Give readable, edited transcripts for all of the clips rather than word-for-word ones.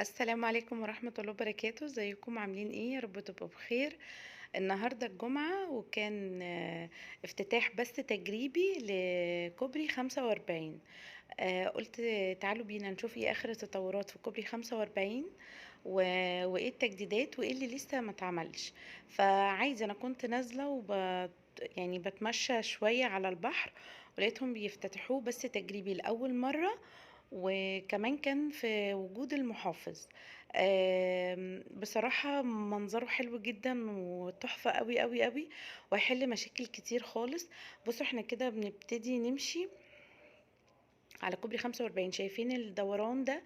السلام عليكم ورحمة الله وبركاته. ازيكم عاملين ايه؟ يا رب تبقوا بخير. النهاردة الجمعة وكان افتتاح بث تجريبي لكوبري 45. قلت تعالوا بينا نشوف ايه اخر التطورات في كوبري 45 وايه التجديدات وايه اللي لسه ما اتعملش. فعايزة انا كنت نازلة يعني بتمشى شوية على البحر، ولقيتهم بيفتتحوه بث تجريبي لأول مرة، وكمان كان في وجود المحافظ. بصراحة منظره حلو جدا وتحفة قوي قوي قوي، وهيحل مشاكل كتير خالص. بصوا احنا كده بنبتدي نمشي على كوبري 45، شايفين الدوران ده؟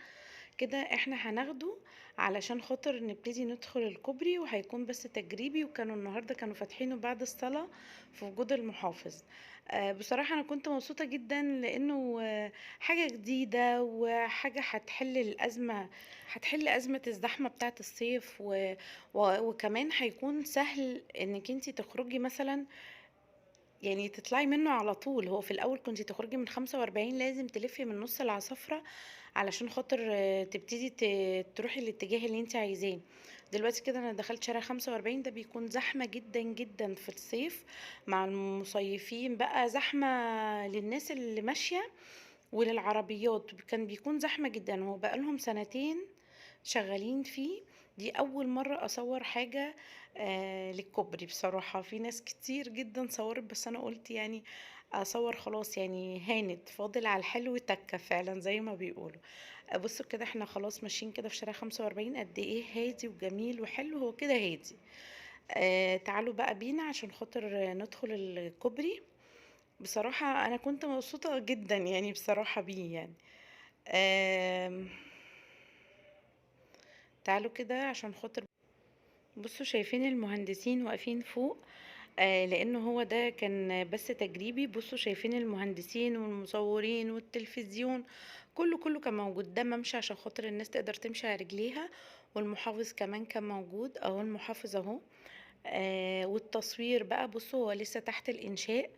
كده احنا هناخده علشان خاطر نبتدي ندخل الكوبري، وهيكون بس تجريبي، وكانوا النهارده كانوا فاتحينه بعد الصلاة في وجود المحافظ. بصراحة انا كنت مبسوطة جدا لانه حاجة جديدة وحاجة هتحل الازمة، هتحل ازمة الزحمة بتاعة الصيف وكمان هيكون سهل انك انتي تخرجي مثلا، يعني تطلعي منه على طول. هو في الاول كنتي تخرجي من 45 لازم تلفي من نص العصافرة علشان خاطر تبتدي تروحي الاتجاه اللي انت عايزاه. دلوقتي كده انا دخلت شارع 45، ده بيكون زحمة جدا جدا في الصيف مع المصيفين، بقى زحمة للناس اللي ماشية وللعربيات، كان بيكون زحمة جدا. هو بقالهم سنتين شغالين فيه، دي اول مرة اصور حاجة للكوبري. بصراحة في ناس كتير جدا صورت، بس انا قلت يعني اصور خلاص، يعني هانت فاضل على الحلو تكة فعلا زي ما بيقولوا. بصوا كده احنا خلاص ماشيين كده في شارع 45، قد ايه هادي وجميل وحلو، هو كده هادي. تعالوا بقى بينا عشان خاطر ندخل الكوبري. بصراحة انا كنت مبسوطة جدا يعني بصراحة بيه يعني. آم، تعالوا كده عشان خاطر، بصوا شايفين المهندسين واقفين فوق؟ لانه هو ده كان بس تجريبي. بصوا شايفين المهندسين والمصورين والتلفزيون، كله كان موجود. ده ممشى عشان خاطر الناس تقدر تمشي على رجليها، والمحافظ كمان كان موجود اهو، المحافظ اهو. والتصوير بقى بصوا هو لسه تحت الانشاء،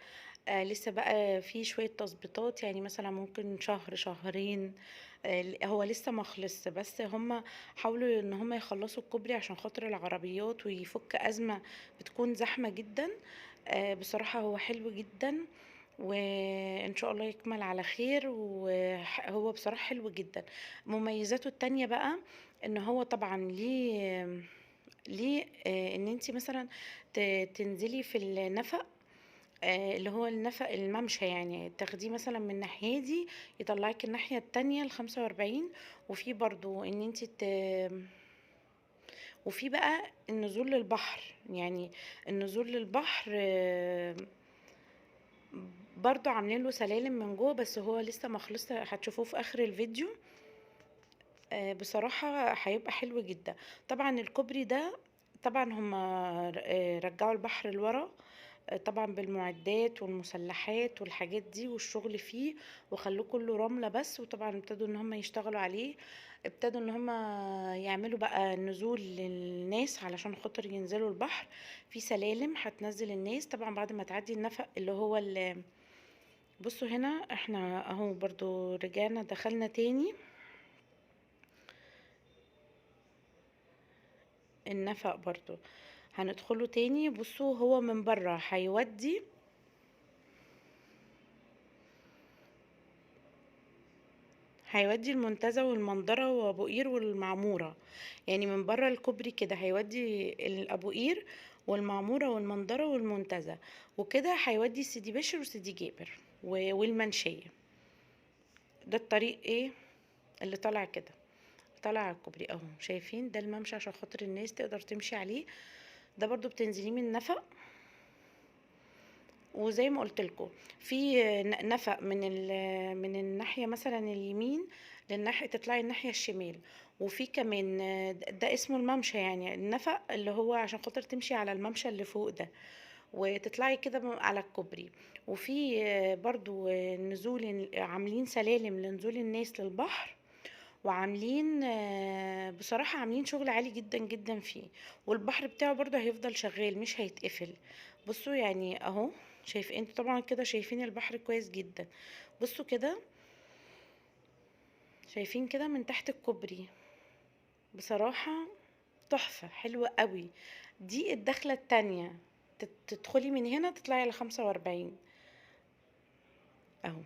لسه بقى في شوية تظبيطات، يعني مثلا ممكن شهر شهرين. هو لسه ما خلص، بس هم حاولوا ان هم يخلصوا الكوبري عشان خاطر العربيات ويفك أزمة بتكون زحمة جدا. بصراحة هو حلو جدا، وان شاء الله يكمل على خير، وهو بصراحة حلو جدا. مميزاته التانية بقى ان هو طبعا ليه ان انتي مثلا تنزلي في النفق، اللي هو النفق الممشى، يعني تاخديه مثلا من الناحية دي يطلعك الناحية التانية ال45. وفي برضو ان انت وفي بقى النزول للبحر، يعني النزول للبحر برضو عاملين له سلالم من جوه، بس هو لسه ما خلص، هتشوفوه في اخر الفيديو. بصراحة هيبقى حلو جدا. طبعا الكوبري ده طبعا هم رجعوا البحر لورا، طبعا بالمعدات والمسلحات والحاجات دي والشغل فيه، وخلوه كله رملة بس. وطبعا ابتدوا ان هم يشتغلوا عليه، ابتدوا ان هم يعملوا بقى نزول للناس علشان خاطر ينزلوا البحر. في سلالم هتنزل الناس طبعا بعد ما تعدي النفق اللي هو بصوا هنا احنا اهو برضو رجعنا دخلنا تاني النفق برضو، هندخله تاني. بصوا هو من بره هيودي المنتزه والمنظرة وابو قير والمعمورة، يعني من بره الكوبري كده هيودي ابو قير والمعمورة والمنظرة والمنتزه، وكده هيودي سيدي بشر وسيدي جابر والمنشية. ده الطريق ايه اللي طالع كده، طالع على الكوبري اهو. شايفين ده الممشى عشان خاطر الناس تقدر تمشي عليه. ده برضو بتنزليه من نفق، وزي ما قلت لكم في نفق من الناحيه مثلا اليمين للناحيه، تطلعي الناحيه الشمال. وفي كمان ده اسمه الممشى، يعني النفق اللي هو عشان خاطر تمشي على الممشى اللي فوق ده وتطلعي كده على الكوبري. وفي برضو نزول، عاملين سلالم لنزول الناس للبحر، وعاملين بصراحة عاملين شغل عالي جدا جدا فيه. والبحر بتاعه برضه هيفضل شغال مش هيتقفل. بصوا يعني اهو، شايف انتوا طبعا كده شايفين البحر كويس جدا. بصوا كده، شايفين كده من تحت الكوبري بصراحة تحفة حلوة قوي. دي الدخلة التانية، تدخلي من هنا تطلعي على 45 اهو.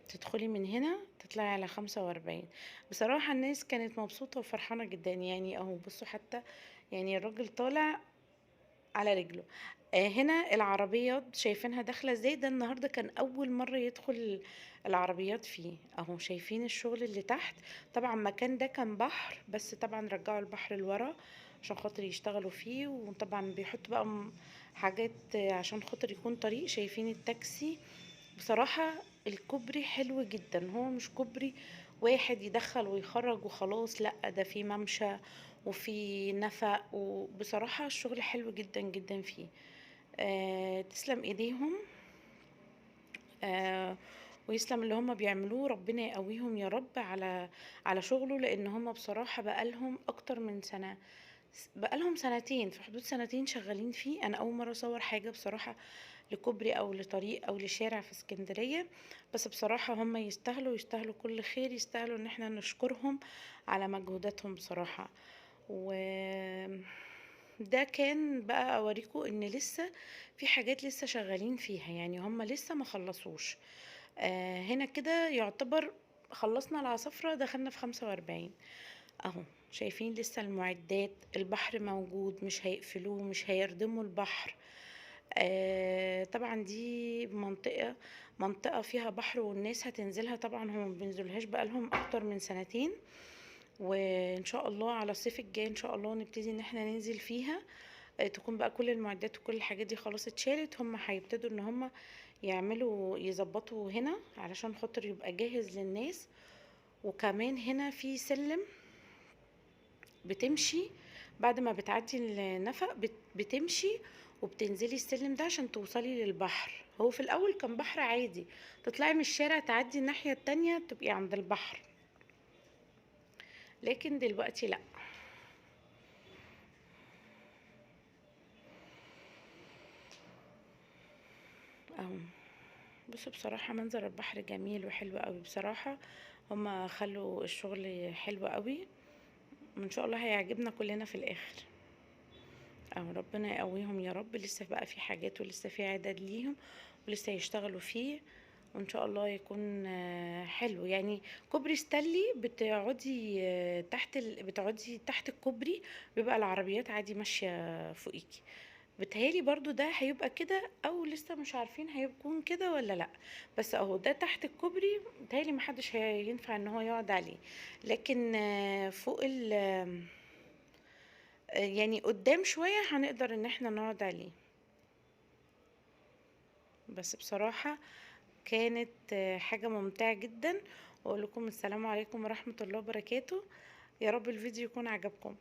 تدخلي من هنا تطلعي على 45. بصراحة الناس كانت مبسوطة وفرحانة جدا، يعني اهو بصوا حتى، يعني الراجل طالع على رجله. هنا العربيات شايفينها داخلة ازاي، ده النهاردة كان أول مرة يدخل العربيات فيه اهو. شايفين الشغل اللي تحت؟ طبعا المكان ده كان بحر، بس طبعا رجعوا البحر لورا عشان خاطر يشتغلوا فيه، وطبعا بيحطوا بقى حاجات عشان خاطر يكون طريق. شايفين التاكسي؟ بصراحة الكوبري حلو جدا، هو مش كوبري واحد يدخل ويخرج وخلاص، لا ده في ممشى وفي نفق، وبصراحة الشغل حلو جدا جدا فيه. تسلم ايديهم. آه ويسلم اللي هم بيعملوه، ربنا يقويهم يا رب على شغله، لان هم بصراحة بقالهم اكتر من سنة، بقالهم سنتين، في حدود سنتين شغالين فيه. انا اول مرة اصور حاجة بصراحة لكوبري او لطريق او لشارع في اسكندرية، بس بصراحة هم يستاهلوا كل خير، يستاهلوا ان احنا نشكرهم على مجهوداتهم بصراحة. و ده كان بقى اوريكم ان لسه في حاجات لسه شغالين فيها، يعني هم لسه ما خلصوش. هنا كده يعتبر خلصنا العصافرة، دخلنا في 45 اهو. شايفين لسه المعدات، البحر موجود، مش هيقفلوه، مش هيردموا البحر. طبعا دي منطقة فيها بحر، والناس هتنزلها طبعا، هم ما بينزلوهاش بقالهم اكتر من سنتين، وان شاء الله على الصيف الجاي ان شاء الله نبتدي ان احنا ننزل فيها. تكون بقى كل المعدات وكل الحاجات دي خلاص اتشالت، هم هيبتدوا ان هم يعملوا يظبطوا هنا علشان خاطر يبقى جاهز للناس. وكمان هنا في سلم بتمشي بعد ما بتعدي النفق، بتمشي وبتنزلي السلم ده عشان توصلي للبحر. هو في الاول كان بحر عادي، تطلعي من الشارع تعدي الناحية التانية تبقي عند البحر، لكن دلوقتي لا. اهو بصوا بصراحة منظر البحر جميل وحلو قوي بصراحة. هما خلوا الشغل حلو قوي، وان شاء الله هيعجبنا كلنا في الاخر. او ربنا يقويهم يا رب، لسه بقى في حاجات ولسه في عدد ليهم ولسه يشتغلوا فيه، وان شاء الله يكون حلو. يعني كوبري ستانلي بتقعدي بتقعدي تحت الكوبري، بيبقى العربيات عادي ماشية فوقيكي. بتهيالي برضو ده هيبقى كده، او لسه مش عارفين هيكون كده ولا لا. بس اهو ده تحت الكوبري، بتهيالي محدش هينفع ان هو يقعد عليه، لكن فوق يعني قدام شوية هنقدر ان احنا نقعد عليه. بس بصراحة كانت حاجة ممتعة جدا. واقول لكم السلام عليكم ورحمة الله وبركاته. يا رب الفيديو يكون عجبكم.